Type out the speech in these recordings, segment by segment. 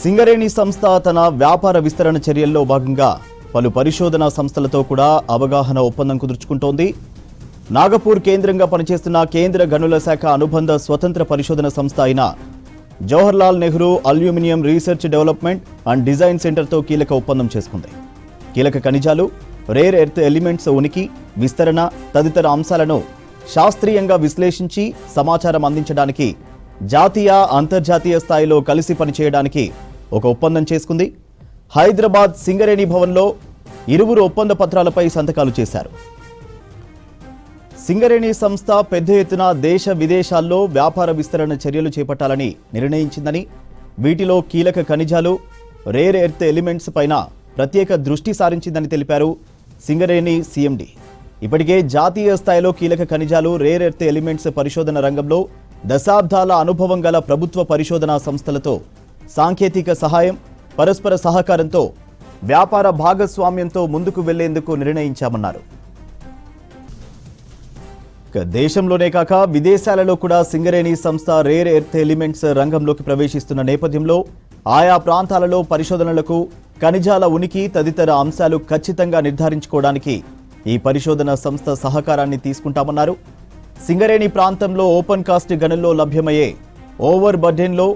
సింగరేణి సంస్థ తన వ్యాపార విస్తరణ చర్యల్లో భాగంగా పలు పరిశోధనా సంస్థలతో కూడా అవగాహన ఒప్పందం కుదుర్చుకుంటోంది. నాగపూర్ కేంద్రంగా పనిచేస్తున్న కేంద్ర గనుల శాఖ అనుబంధ స్వతంత్ర పరిశోధన సంస్థ అయిన Jawaharlal Nehru aluminium research development and design సెంటర్తో కీలక ఒప్పందం చేసుకుంది. కీలక ఖనిజాలు, రేర్ ఎర్త్ ఎలిమెంట్స్ ఉనికి, విస్తరణ తదితర అంశాలను శాస్త్రీయంగా విశ్లేషించి సమాచారం అందించడానికి జాతీయ, అంతర్జాతీయ స్థాయిలో కలిసి పనిచేయడానికి ఒక ఒప్పందం చేసుకుంది. హైదరాబాద్ సింగరేణి భవన్లో ఇరువురు ఒప్పంద పత్రాలపై సంతకాలు చేశారు. సింగరేణి సంస్థ పెద్ద ఎత్తున దేశ విదేశాల్లో వ్యాపార విస్తరణ చర్యలు చేపట్టాలని నిర్ణయించిందని, వీటిలో కీలక ఖనిజాలు, రేర్ ఎర్త్ ఎలిమెంట్స్ పైన ప్రత్యేక దృష్టి సారించిందని తెలిపారు సింగరేణి సీఎండీ. ఇప్పటికే జాతీయ స్థాయిలో కీలక ఖనిజాలు, రేర్ ఎర్త్ ఎలిమెంట్స్ పరిశోధన రంగంలో దశాబ్దాల అనుభవం గల ప్రభుత్వ పరిశోధనా సంస్థలతో సాంకేతిక సహాయం, పరస్పర సహకారంతో వ్యాపార భాగస్వామ్యంతో ముందుకు వెళ్లేందుకు నిర్ణయించామన్నారు. దేశంలోనే కాక విదేశాలలో కూడా సింగరేణి సంస్థ రేర్ ఎర్త్ ఎలిమెంట్స్ రంగంలోకి ప్రవేశిస్తున్న నేపథ్యంలో ఆయా ప్రాంతాలలో పరిశోధనలకు, ఖనిజాల ఉనికి తదితర అంశాలు ఖచ్చితంగా నిర్ధారించుకోవడానికి ఈ పరిశోధన సంస్థ సహకారాన్ని తీసుకుంటామన్నారు. సింగరేణి ప్రాంతంలో ఓపెన్ కాస్ట్ గనుల్లో లభ్యమయ్యే ఓవర్ బర్డెన్లో,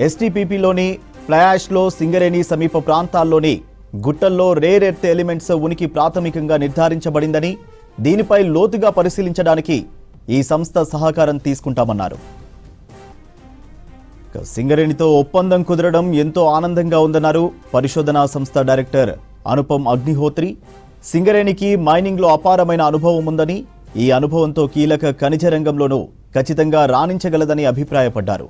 ఎస్టీపీపీలోని ఫ్లయాష్లో, సింగరేణి సమీప ప్రాంతాల్లోని గుట్టల్లో రేర్ ఎర్త్ ఎలిమెంట్స్ ఉనికి ప్రాథమికంగా నిర్ధారించబడిందని, దీనిపై లోతుగా పరిశీలించడానికి ఈ సంస్థ సహకారం తీసుకుంటామన్నారు. సింగరేణితో ఒప్పందం కుదరడం ఎంతో ఆనందంగా ఉందన్నారు పరిశోధనా సంస్థ డైరెక్టర్ అనుపమ్ అగ్నిహోత్రి. సింగరేణికి మైనింగ్లో అపారమైన అనుభవం ఉందని, ఈ అనుభవంతో కీలక ఖనిజ రంగంలోనూ ఖచ్చితంగా రాణించగలదని అభిప్రాయపడ్డారు.